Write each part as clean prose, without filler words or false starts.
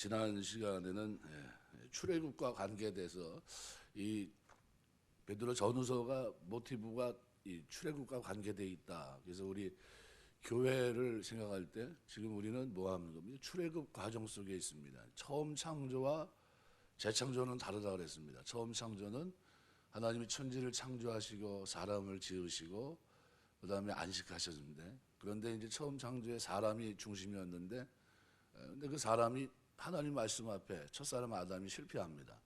지난 시간에는 출애굽과 관계에 대해서 이 베드로 전후서가 모티브가 이 출애굽과 관계되어 있다. 그래서 우리 교회를 생각할 때 지금 우리는 뭐 하는 겁니까? 출애굽 과정 속에 있습니다. 처음 창조와 재창조는 다르다고 그랬습니다. 처음 창조는 하나님이 천지를 창조하시고 사람을 지으시고 그다음에 안식하셨는데, 그런데 이제 처음 창조에 사람이 중심이었는데, 근데 그 사람이 하나님 말씀 앞에 첫사람 아담이 실패합니다.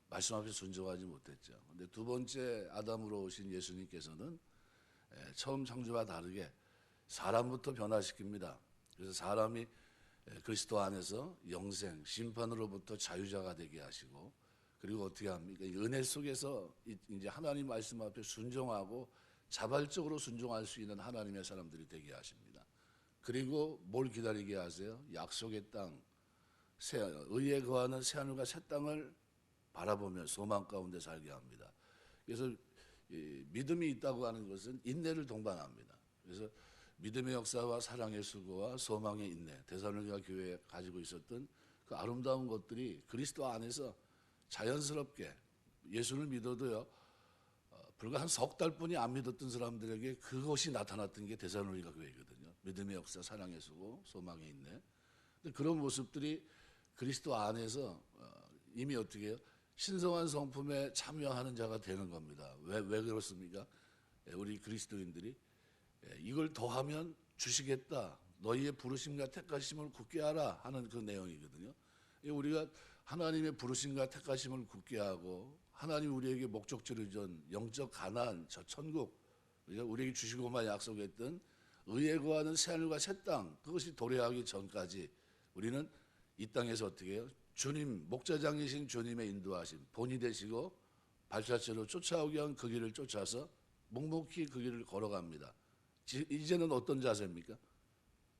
말씀 앞에 순종하지 못했죠. 근데 두 번째 아담으로 오신 예수님께서는 처음 창조와 다르게 사람부터 변화시킵니다. 그래서 사람이 그리스도 안에서 영생, 심판으로부터 자유자가 되게 하시고, 그리고 어떻게 합니까? 은혜 속에서 이제 하나님 말씀 앞에 순종하고 자발적으로 순종할 수 있는 하나님의 사람들이 되게 하십니다. 그리고 뭘 기다리게 하세요? 약속의 땅, 의에 거하는 새하늘과 새 땅을 바라보며 소망 가운데 살게 합니다. 그래서 믿음이 있다고 하는 것은 인내를 동반합니다. 그래서 믿음의 역사와 사랑의 수고와 소망의 인내, 데살로니가 교회에 가지고 있었던 그 아름다운 것들이 그리스도 안에서 자연스럽게 예수를 믿어도요, 불과 한 석 달뿐이 안 믿었던 사람들에게 그것이 나타났던 게 데살로니가 교회거든요. 믿음의 역사, 사랑의 수고, 소망의 인내. 근데 그런 모습들이 그리스도 안에서 이미 어떻게 해요? 신성한 성품에 참여하는 자가 되는 겁니다. 왜 그렇습니까? 우리 그리스도인들이 이걸 더하면 주시겠다, 너희의 부르심과 택하심을 굳게 하라 하는 그 내용이거든요. 우리가 하나님의 부르심과 택하심을 굳게 하고 하나님 우리에게 목적지를 준 영적 가나안, 저 천국, 우리에게 주시고만 약속했던 의에 거하는 새하늘과 새 땅, 그것이 도래하기 전까지 우리는 이 땅에서 어떻게 해요? 주님, 목자장이신 주님의 인도하심, 본이 되시고 발자취로 쫓아오게 한 그 길을 쫓아서 묵묵히 그 길을 걸어갑니다. 이제는 어떤 자세입니까?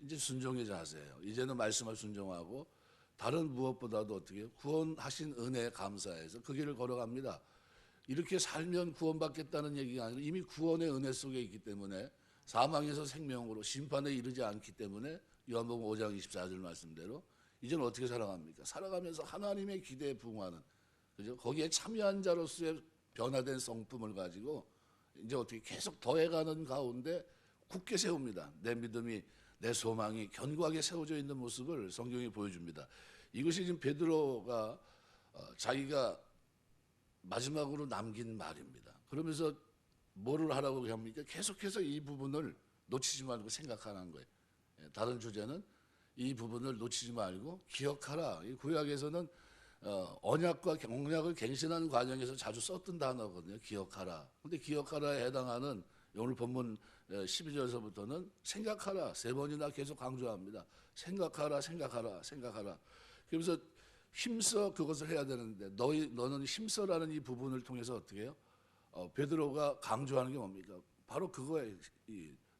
이제 순종의 자세예요. 이제는 말씀을 순종하고 다른 무엇보다도 어떻게 해요? 구원하신 은혜에 감사해서 그 길을 걸어갑니다. 이렇게 살면 구원받겠다는 얘기가 아니라 이미 구원의 은혜 속에 있기 때문에, 사망에서 생명으로 심판에 이르지 않기 때문에 요한복음 5장 24절 말씀대로 이제는 어떻게 살아갑니까? 살아가면서 하나님의 기대에 부응하는, 그죠? 거기에 참여한 자로서의 변화된 성품을 가지고 이제 어떻게 계속 더해가는 가운데 굳게 세웁니다. 내 믿음이, 내 소망이 견고하게 세워져 있는 모습을 성경이 보여줍니다. 이것이 지금 베드로가 자기가 마지막으로 남긴 말입니다. 그러면서 뭐를 하라고 합니까? 계속해서 이 부분을 놓치지 말고 생각하는 거예요. 다른 주제는 이 부분을 놓치지 말고 기억하라. 이 구약에서는 언약과 경약을 갱신하는 과정에서 자주 썼던 단어거든요. 기억하라. 근데 기억하라에 해당하는 오늘 본문 12절에서부터는 생각하라, 세 번이나 계속 강조합니다. 생각하라, 생각하라, 생각하라. 그러면서 힘써 그것을 해야 되는데, 너는 힘써라는 이 부분을 통해서 어떻게 해요? 베드로가 강조하는 게 뭡니까? 바로 그거예요.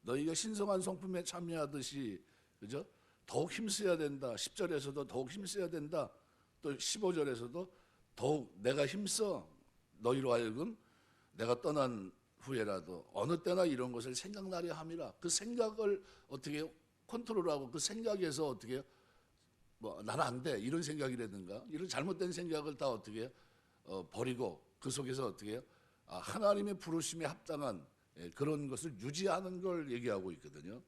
너희가 신성한 성품에 참여하듯이, 그죠? 더욱 힘써야 된다. 10절에서도 더욱 힘써야 된다. 또 15절에서도 더욱 내가 힘써 너희로 하여금 내가 떠난 후에라도 어느 때나 이런 것을 생각나려 함이라. 그 생각을 어떻게 해요? 컨트롤하고 그 생각에서 어떻게 해요? 뭐 나는 안 돼, 이런 생각이라든가 이런 잘못된 생각을 다 어떻게 해요? 버리고 그 속에서 어떻게 해요? 하나님의 부르심에 합당한 그런 것을 유지하는 걸 얘기하고 있거든요.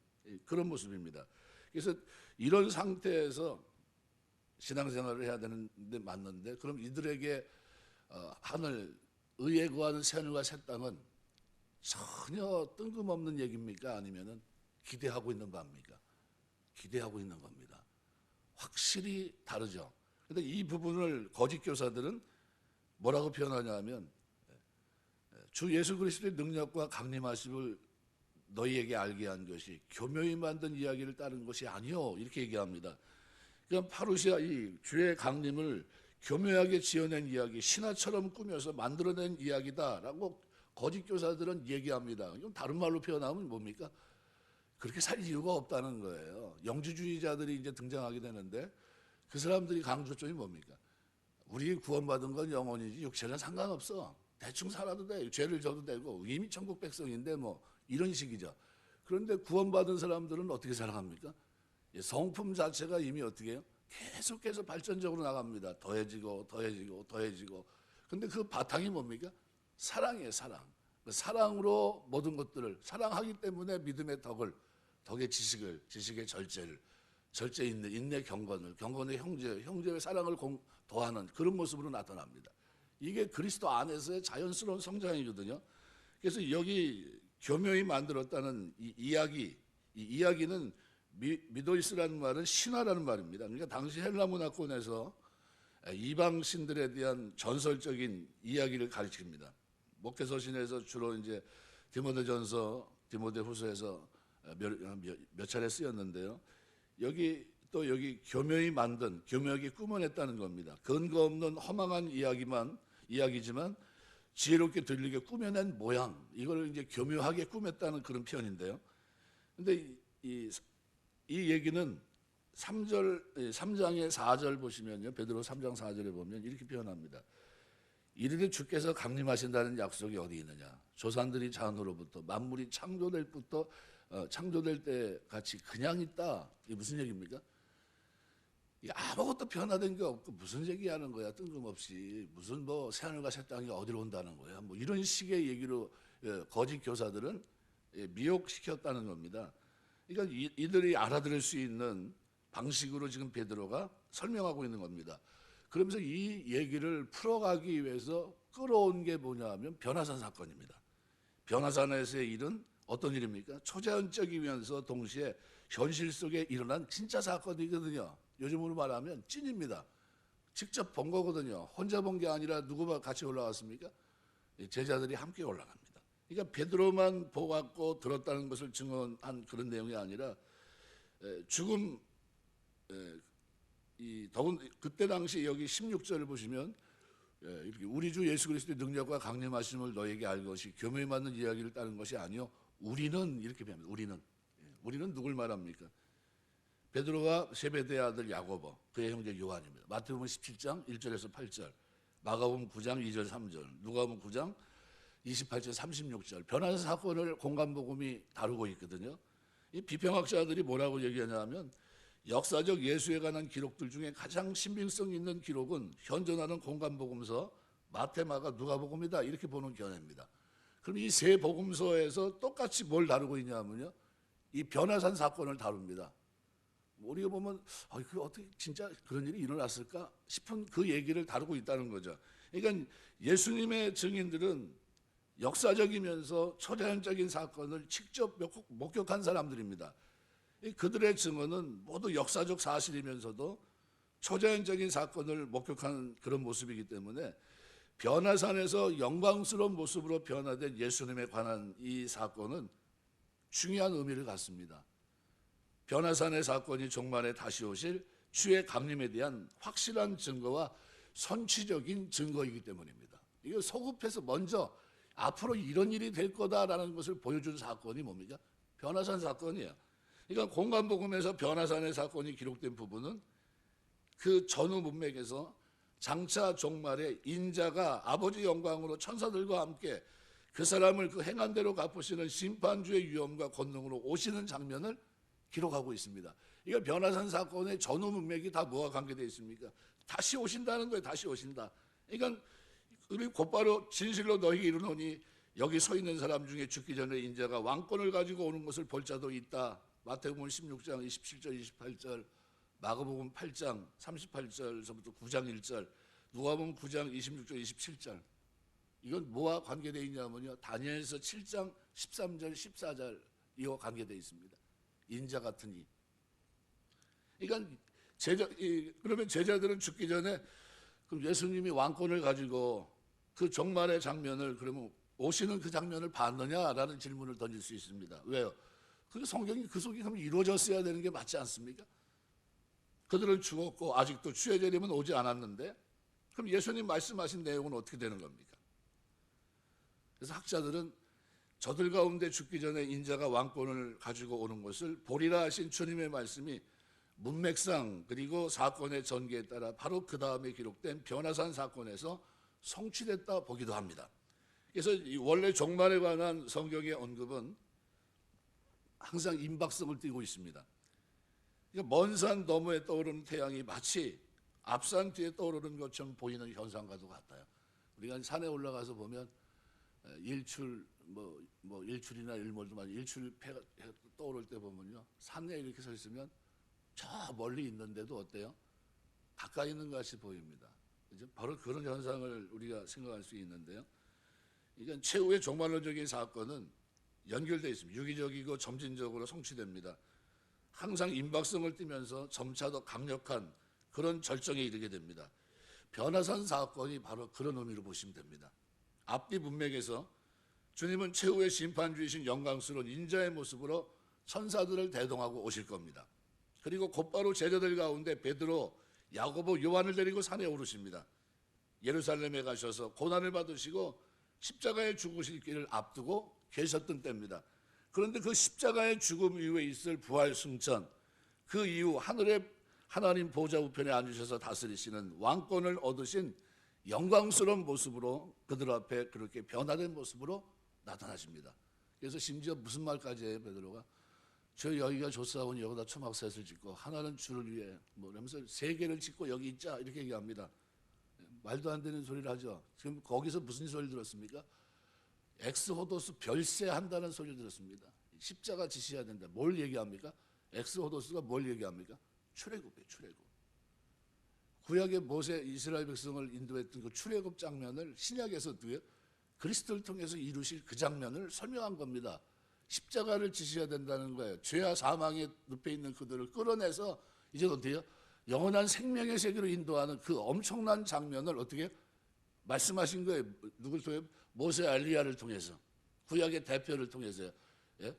그런 모습입니다. 그래서 이런 상태에서 신앙생활을 해야 되는데 맞는데, 그럼 이들에게 하늘, 의에 거하는 새하늘과 새 땅은 전혀 뜬금없는 얘기입니까? 아니면은 기대하고 있는 바입니까? 기대하고 있는 겁니다. 확실히 다르죠. 그런데 이 부분을 거짓 교사들은 뭐라고 표현하냐면, 주 예수 그리스도의 능력과 강림하심을 너희에게 알게 한 것이 교묘히 만든 이야기를 따른 것이 아니요, 이렇게 얘기합니다. 그냥 파루시아 이 주의 강림을 교묘하게 지어낸 이야기, 신화처럼 꾸며서 만들어낸 이야기다라고 거짓 교사들은 얘기합니다. 이건 다른 말로 표현하면 뭡니까? 그렇게 살 이유가 없다는 거예요. 영주주의자들이 이제 등장하게 되는데, 그 사람들이 강조점이 뭡니까? 우리 구원받은 건 영원이지 육체는 상관없어. 대충 살아도 돼. 죄를 져도 되고 이미 천국 백성인데 뭐 이런 식이죠. 그런데 구원받은 사람들은 어떻게 살아갑니까? 성품 자체가 이미 어떻게 해요? 계속해서 발전적으로 나갑니다. 더해지고 더해지고 더해지고. 근데 그 바탕이 뭡니까? 사랑이에요, 사랑. 그 사랑으로 모든 것들을 사랑하기 때문에 믿음의 덕의 지식을, 지식의 절제를, 절제 인내 경건의 형제의 사랑을 더하는 그런 모습으로 나타납니다. 이게 그리스도 안에서의 자연스러운 성장이거든요. 그래서 여기 교묘히 만들었다는 이 이야기는 미도이스라는 말은 신화라는 말입니다. 그러니까 당시 헬라 문화권에서 이방 신들에 대한 전설적인 이야기를 가르칩니다. 목회서신에서 주로 이제 디모데전서, 디모데후서에서 몇 차례 쓰였는데요. 여기 교묘하게 꾸며냈다는 겁니다. 근거 없는 허망한 이야기지만 지혜롭게 들리게 꾸며낸 모양, 이걸 이제 교묘하게 꾸몄다는 그런 표현인데요. 근데 이 얘기는 3장의 4절 보시면요. 베드로 3장 4절에 보면 이렇게 표현합니다. 이르되 주께서 강림하신다는 약속이 어디 있느냐? 조상들이 자언으로부터 만물이 창조될 때 같이 그냥 있다. 이게 무슨 얘기입니까? 아무것도 변화된 게 없고 무슨 얘기하는 거야? 뜬금없이 무슨 뭐 새하늘과 새 땅이 어디로 온다는 거야? 뭐 이런 식의 얘기로 거짓 교사들은 미혹시켰다는 겁니다. 그러니까 이들이 알아들을 수 있는 방식으로 지금 베드로가 설명하고 있는 겁니다. 그러면서 이 얘기를 풀어가기 위해서 끌어온 게 뭐냐 하면 변화산 사건입니다. 변화산에서의 일은 어떤 일입니까? 초자연적이면서 동시에 현실 속에 일어난 진짜 사건이거든요. 요즘으로 말하면 찐입니다. 직접 본 거거든요. 혼자 본 게 아니라 누구와 같이 올라갔습니까? 제자들이 함께 올라갑니다. 그러니까 베드로만 보고 들었다는 것을 증언한 그런 내용이 아니라 죽음, 그때 당시 여기 16절을 보시면 이렇게 우리 주 예수 그리스도의 능력과 강림하심을 너에게 알 것이 교묘히 맞는 이야기를 따른 것이 아니요 우리는 이렇게 표현합니다. 우리는 누굴 말합니까? 베드로와 세베대의 아들 야고보, 그의 형제 요한입니다. 마태복음 17장 1절에서 8절, 마가복음 9장 2절 3절, 누가복음 9장 28절 36절 변화산 사건을 공간복음이 다루고 있거든요. 이 비평학자들이 뭐라고 얘기하냐면 역사적 예수에 관한 기록들 중에 가장 신빙성 있는 기록은 현존하는 공간복음서 마태, 마가, 누가복음이다 이렇게 보는 견해입니다. 그럼 이 세 복음서에서 똑같이 뭘 다루고 있냐면요, 이 변화산 사건을 다룹니다. 우리가 보면 그 어떻게 진짜 그런 일이 일어났을까 싶은 그 얘기를 다루고 있다는 거죠. 그러니까 예수님의 증인들은 역사적이면서 초자연적인 사건을 직접 목격한 사람들입니다. 그들의 증언은 모두 역사적 사실이면서도 초자연적인 사건을 목격한 그런 모습이기 때문에 변화산에서 영광스러운 모습으로 변화된 예수님에 관한 이 사건은 중요한 의미를 갖습니다. 변화산의 사건이 종말에 다시 오실 주의 강림에 대한 확실한 증거와 선취적인 증거이기 때문입니다. 이거 소급해서 먼저 앞으로 이런 일이 될 거다라는 것을 보여준 사건이 뭡니까? 변화산 사건이에요. 그러니까 공간복음에서 변화산의 사건이 기록된 부분은 그 전후 문맥에서 장차 종말에 인자가 아버지 영광으로 천사들과 함께 그 사람을 그 행한 대로 갚으시는 심판주의 위엄과 권능으로 오시는 장면을 기록하고 있습니다. 이거 변화산 사건의 전후 문맥이 다 뭐와 관계되어 있습니까? 다시 오신다는 거예요. 다시 오신다. 그러니까 우리 곧바로 진실로 너희에게 이르노니 여기 서 있는 사람 중에 죽기 전에 인자가 왕권을 가지고 오는 것을 볼 자도 있다. 마태복음 16장 27절 28절, 마가복음 8장 38절서부터 9장 1절, 누가복음 9장 26절 27절. 이건 뭐와 관계되어 있냐면요, 다니엘서 7장 13절 14절 이와 관계되어 있습니다. 인자 같은 이. 그러니까 그러면 제자들은 죽기 전에 그럼 예수님이 왕권을 가지고 그 종말의 장면을 그러면 오시는 그 장면을 봤느냐라는 질문을 던질 수 있습니다. 왜요? 그 성경이 그 속에 그럼 이루어졌어야 되는 게 맞지 않습니까? 그들은 죽었고 아직도 주의 재림은 오지 않았는데 그럼 예수님 말씀하신 내용은 어떻게 되는 겁니까? 그래서 학자들은 저들 가운데 죽기 전에 인자가 왕권을 가지고 오는 것을 보리라 하신 주님의 말씀이 문맥상 그리고 사건의 전개에 따라 바로 그 다음에 기록된 변화산 사건에서 성취됐다 보기도 합니다. 그래서 원래 종말에 관한 성경의 언급은 항상 임박성을 띠고 있습니다. 먼 산 너머에 떠오르는 태양이 마치 앞산 뒤에 떠오르는 것처럼 보이는 현상과도 같아요. 우리가 산에 올라가서 보면 일출 일출이나 일몰도 많이 일출패가 떠오를 때 보면요, 산에 이렇게 서 있으면 저 멀리 있는데도 어때요? 가까이 있는 것 같이 보입니다. 이제 바로 그런 현상을 우리가 생각할 수 있는데요. 이건 최후의 종말론적인 사건은 연결되어 있습니다. 유기적이고 점진적으로 성취됩니다. 항상 임박성을 띠면서 점차 더 강력한 그런 절정에 이르게 됩니다. 변화산 사건이 바로 그런 의미로 보시면 됩니다. 앞뒤 문맥에서 주님은 최후의 심판주이신 영광스러운 인자의 모습으로 천사들을 대동하고 오실 겁니다. 그리고 곧바로 제자들 가운데 베드로, 야고보, 요한을 데리고 산에 오르십니다. 예루살렘에 가셔서 고난을 받으시고 십자가에 죽으실 길을 앞두고 계셨던 때입니다. 그런데 그 십자가의 죽음 이후에 있을 부활 승천, 그 이후 하늘의 하나님 보좌 우편에 앉으셔서 다스리시는 왕권을 얻으신 영광스러운 모습으로 그들 앞에 그렇게 변화된 모습으로 나타나십니다. 그래서 심지어 무슨 말까지 해요, 베드로가? 저 여기가 조사오니 여기다 초막셋을 짓고 하나는 주를 위해 이러면서 세 개를 짓고 여기 있자 이렇게 얘기합니다. 말도 안 되는 소리를 하죠. 지금 거기서 무슨 소리 들었습니까? 엑스호도스 별세한다는 소리를 들었습니다. 십자가 지셔야 된다. 뭘 얘기합니까? 엑스호도스가 뭘 얘기합니까? 출애굽이에요, 출애굽. 구약의 모세 이스라엘 백성을 인도했던 그 출애굽 장면을 신약에서도요, 그리스도를 통해서 이루실 그 장면을 설명한 겁니다. 십자가를 지셔야 된다는 거예요. 죄와 사망에 눕혀 있는 그들을 끌어내서 이제 어때요? 영원한 생명의 세계로 인도하는 그 엄청난 장면을 어떻게 말씀하신 거예요? 누굴 통해? 모세 엘리야를 통해서, 구약의 대표를 통해서요. 예?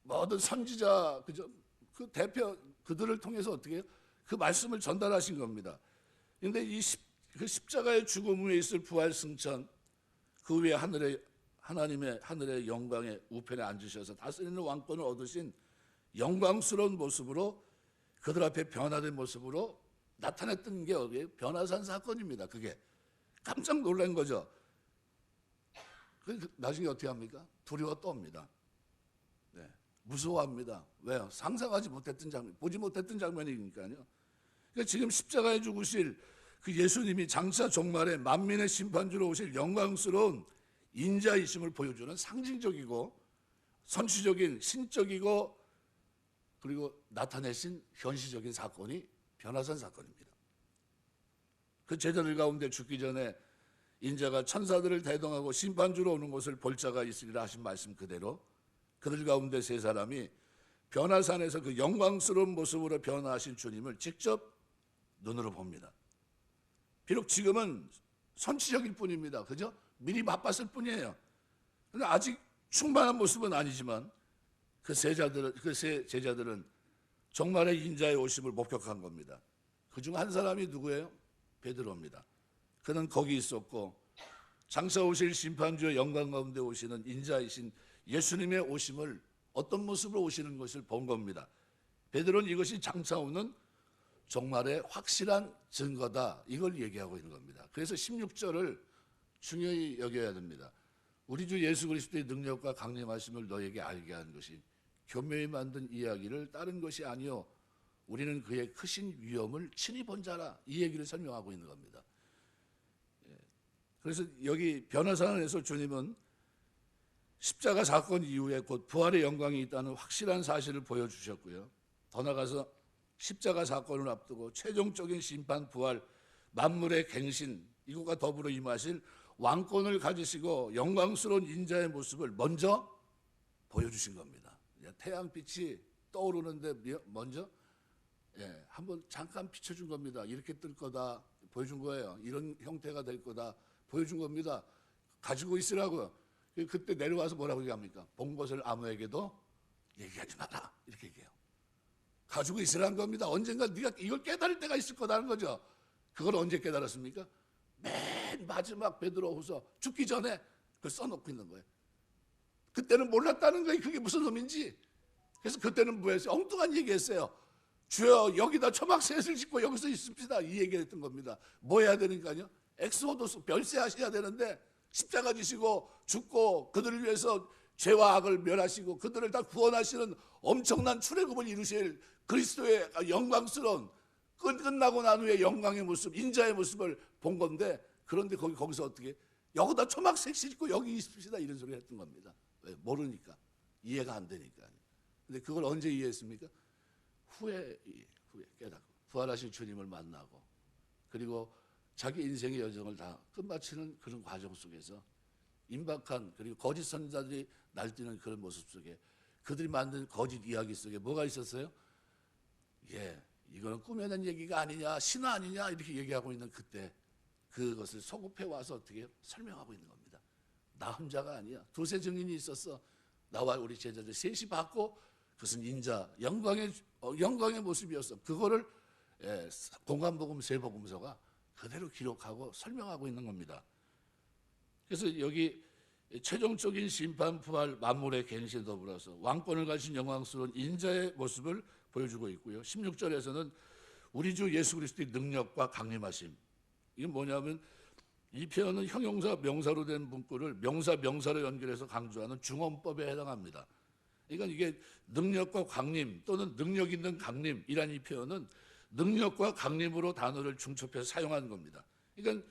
모든 선지자 그 대표 그들을 통해서 어떻게 해요? 그 말씀을 전달하신 겁니다. 그런데 그 십자가의 죽음 후에 있을 부활 승천, 그 위에 하나님의 하늘의 영광의 우편에 앉으셔서 다스리는 왕권을 얻으신 영광스러운 모습으로 그들 앞에 변화된 모습으로 나타났던 게 어디예요? 변화산 사건입니다. 그게 깜짝 놀란 거죠. 나중에 어떻게 합니까? 두려워 떱니다. 네, 무서워합니다. 왜요? 상상하지 못했던 장면, 보지 못했던 장면이니까요. 그러니까 지금 십자가에 죽으실 그 예수님이 장차 종말에 만민의 심판주로 오실 영광스러운 인자이심을 보여주는 상징적이고 선취적인 신적이고 그리고 나타내신 현실적인 사건이 변화산 사건입니다. 그 제자들 가운데 죽기 전에 인자가 천사들을 대동하고 심판주로 오는 것을 볼 자가 있으리라 하신 말씀 그대로 그들 가운데 세 사람이 변화산에서 그 영광스러운 모습으로 변화하신 주님을 직접 눈으로 봅니다. 비록 지금은 선취적일 뿐입니다. 그죠? 미리 맛봤을 뿐이에요. 그런데 아직 충만한 모습은 아니지만 그 세 제자들은 정말의 인자의 오심을 목격한 겁니다. 그중 한 사람이 누구예요? 베드로입니다. 그는 거기 있었고 장차 오실 심판주의 영광 가운데 오시는 인자이신 예수님의 오심을 어떤 모습으로 오시는 것을 본 겁니다. 베드로는 이것이 장차 오는 종말의 확실한 증거다, 이걸 얘기하고 있는 겁니다. 그래서 16절을 중요히 여겨야 됩니다. 우리 주 예수 그리스도의 능력과 강림하심을 너에게 알게 한 것이 교묘히 만든 이야기를 따른 것이 아니요 우리는 그의 크신 위엄을 친히 본 자라, 이 얘기를 설명하고 있는 겁니다. 그래서 여기 변화산에서 주님은 십자가 사건 이후에 곧 부활의 영광이 있다는 확실한 사실을 보여주셨고요. 더 나아가서 십자가 사건을 앞두고 최종적인 심판, 부활, 만물의 갱신, 이것과 더불어 임하실 왕권을 가지시고 영광스러운 인자의 모습을 먼저 보여주신 겁니다. 태양빛이 떠오르는데 먼저 한번 잠깐 비춰준 겁니다. 이렇게 뜰 거다 보여준 거예요. 이런 형태가 될 거다 보여준 겁니다. 가지고 있으라고요. 그때 내려와서 뭐라고 얘기합니까? 본 것을 아무에게도 얘기하지 마라, 이렇게 얘기해요. 가지고 있으라는 겁니다. 언젠가 네가 이걸 깨달을 때가 있을 거다는 거죠. 그걸 언제 깨달았습니까? 맨 마지막 베드로후서 죽기 전에 그걸 써놓고 있는 거예요. 그때는 몰랐다는 거예요. 그게 무슨 의미인지. 그래서 그때는 뭐였어요? 엉뚱한 얘기했어요. 주여 여기다 초막셋을 짓고 여기서 있습니다, 이 얘기를 했던 겁니다. 뭐 해야 되니까요? 엑스호도스 별세하셔야 되는데 십자가 지시고 죽고 그들을 위해서 죄와 악을 멸하시고 그들을 다 구원하시는 엄청난 출애굽을 이루실 그리스도의 영광스러운 끝나고 난 후에 영광의 모습, 인자의 모습을 본 건데, 그런데 거기서 어떻게 여기다 초막색 싣고 여기 있읍시다 이런 소리 했던 겁니다. 왜? 모르니까, 이해가 안 되니까. 근데 그걸 언제 이해했습니까? 후에 깨닫고 부활하신 주님을 만나고, 그리고 자기 인생의 여정을 다 끝마치는 그런 과정 속에서 임박한, 그리고 거짓 선자들이 날뛰는 그런 모습 속에 그들이 만든 거짓 이야기 속에 뭐가 있었어요? 이거는 꾸며낸 얘기가 아니냐, 신화 아니냐 이렇게 얘기하고 있는 그때 그것을 소급해 와서 어떻게 설명하고 있는 겁니다. 나 혼자가 아니야. 두세 증인이 있었어. 나와 우리 제자들 셋이 봤고 그것은 인자 영광의 모습이었어. 그거를 공관복음 세복음서가 그대로 기록하고 설명하고 있는 겁니다. 그래서 여기 최종적인 심판, 부활, 만물의 갱신 더불어서 왕권을 가진 영광스러운 인자의 모습을 보여주고 있고요. 16절에서는 우리 주 예수 그리스도의 능력과 강림하심. 이게 뭐냐면 이 표현은 형용사, 명사로 된 문구를 명사로 연결해서 강조하는 중언법에 해당합니다. 그러니까 이게 능력과 강림 또는 능력 있는 강림이라는 이 표현은 능력과 강림으로 단어를 중첩해서 사용하는 겁니다. 그러니까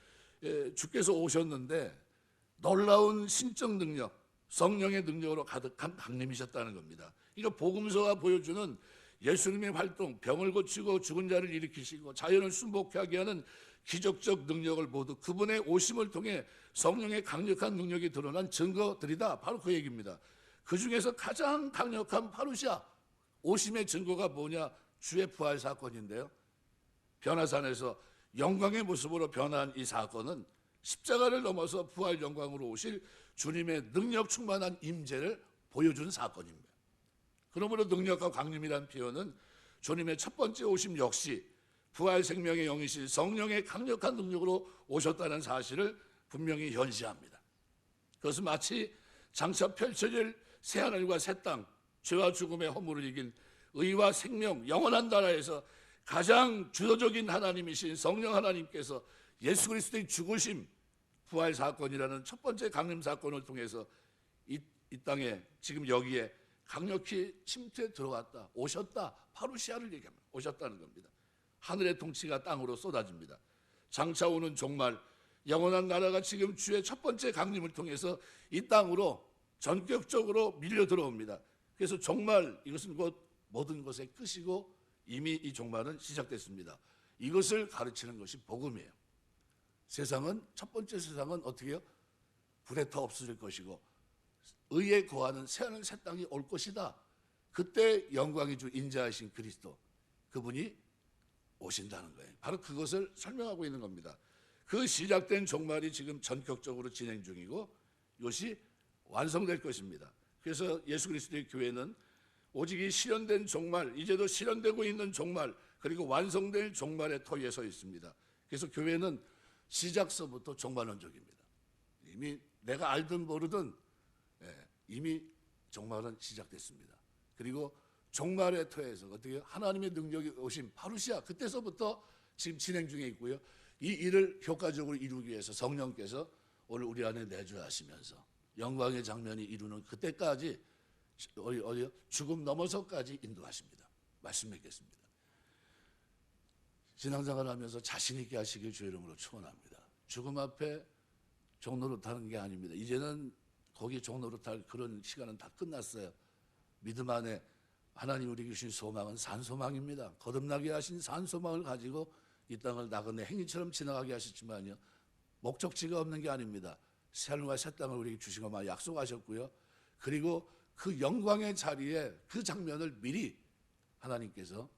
주께서 오셨는데 놀라운 신적 능력, 성령의 능력으로 가득한 강림이셨다는 겁니다. 이거 복음서가 보여주는 예수님의 활동, 병을 고치고 죽은 자를 일으키시고 자연을 순복하게 하는 기적적 능력을 모두 그분의 오심을 통해 성령의 강력한 능력이 드러난 증거들이다. 바로 그 얘기입니다. 그 중에서 가장 강력한 파루시아 오심의 증거가 뭐냐? 주의 부활 사건인데요. 변화산에서 영광의 모습으로 변한 이 사건은 십자가를 넘어서 부활 영광으로 오실 주님의 능력 충만한 임재를 보여준 사건입니다. 그러므로 능력과 강림이라는 표현은 주님의 첫 번째 오심 역시 부활 생명의 영이신 성령의 강력한 능력으로 오셨다는 사실을 분명히 현시합니다. 그것은 마치 장차 펼쳐질 새하늘과 새 땅, 죄와 죽음의 허물을 이긴 의와 생명, 영원한 나라에서 가장 주도적인 하나님이신 성령 하나님께서 예수 그리스도의 죽으심, 부활 사건이라는 첫 번째 강림 사건을 통해서 이 땅에 지금 여기에 강력히 침투해 들어왔다, 오셨다, 파루시아를 얘기합니다. 오셨다는 겁니다. 하늘의 통치가 땅으로 쏟아집니다. 장차 오는 종말, 영원한 나라가 지금 주의 첫 번째 강림을 통해서 이 땅으로 전격적으로 밀려 들어옵니다. 그래서 종말, 이것은 곧 모든 것의 끝이고 이미 이 종말은 시작됐습니다. 이것을 가르치는 것이 복음이에요. 세상은, 첫 번째 세상은 어떻게 해요? 불에 타 없어질 것이고 의에 거하는 새하늘 새 땅이 올 것이다. 그때 영광의 주 인자하신 그리스도, 그분이 오신다는 거예요. 바로 그것을 설명하고 있는 겁니다. 그 시작된 종말이 지금 전격적으로 진행 중이고 이것이 완성될 것입니다. 그래서 예수 그리스도의 교회는 오직 이 실현된 종말, 이제도 실현되고 있는 종말, 그리고 완성될 종말의 터위에 서 있습니다. 그래서 교회는 시작서부터 종말론적입니다. 이미 내가 알든 모르든 이미 종말은 시작됐습니다. 그리고 종말의 터에서 어떻게 하나님의 능력이 오신 파루시아, 그때서부터 지금 진행 중에 있고요. 이 일을 효과적으로 이루기 위해서 성령께서 오늘 우리 안에 내주하시면서 영광의 장면이 이루는 그때까지 죽음 넘어서까지 인도하십니다. 말씀 맺겠습니다. 신앙생활을 하면서 자신 있게 하시길 주의 이름으로 축원합니다. 죽음 앞에 종노릇하는 게 아닙니다. 이제는 거기 종노릇할 그런 시간은 다 끝났어요. 믿음 안에 하나님 우리 주신 소망은 산소망입니다. 거듭나게 하신 산소망을 가지고 이 땅을 나그네 행인처럼 지나가게 하셨지만요, 목적지가 없는 게 아닙니다. 새하늘과 새 땅을 우리에게 주신 것만 약속하셨고요. 그리고 그 영광의 자리에 그 장면을 미리 하나님께서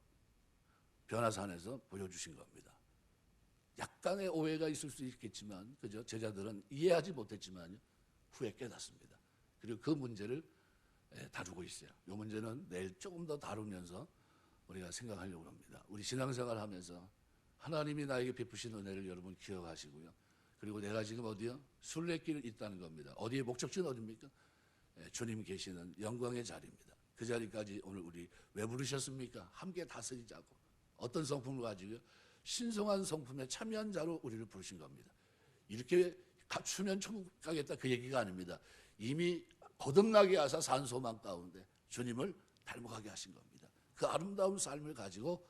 변화산에서 보여주신 겁니다. 약간의 오해가 있을 수 있겠지만, 그죠? 제자들은 이해하지 못했지만 후에 깨닫습니다. 그리고 그 문제를 다루고 있어요. 이 문제는 내일 조금 더 다루면서 우리가 생각하려고 합니다. 우리 신앙생활 하면서 하나님이 나에게 베푸신 은혜를 여러분 기억하시고요. 그리고 내가 지금 어디요? 순례길에 있다는 겁니다. 어디에 목적지는 어디입니까? 주님 계시는 영광의 자리입니다. 그 자리까지 오늘 우리 왜 부르셨습니까? 함께 다스리자고. 어떤 성품을 가지고요? 신성한 성품에 참여한 자로 우리를 부르신 겁니다. 이렇게 갖추면 천국 가겠다 그 얘기가 아닙니다. 이미 거듭나게 하사 산 소망 가운데 주님을 닮아가게 하신 겁니다. 그 아름다운 삶을 가지고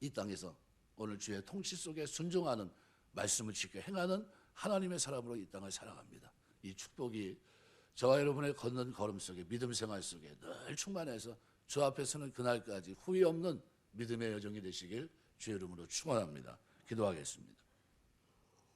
이 땅에서 오늘 주의 통치 속에 순종하는 말씀을 지켜 행하는 하나님의 사람으로 이 땅을 살아갑니다. 이 축복이 저와 여러분의 걷는 걸음 속에 믿음 생활 속에 늘 충만해서 주 앞에서는 그날까지 후회 없는 믿음의 여정이 되시길 주의 이름으로 축원합니다. 기도하겠습니다.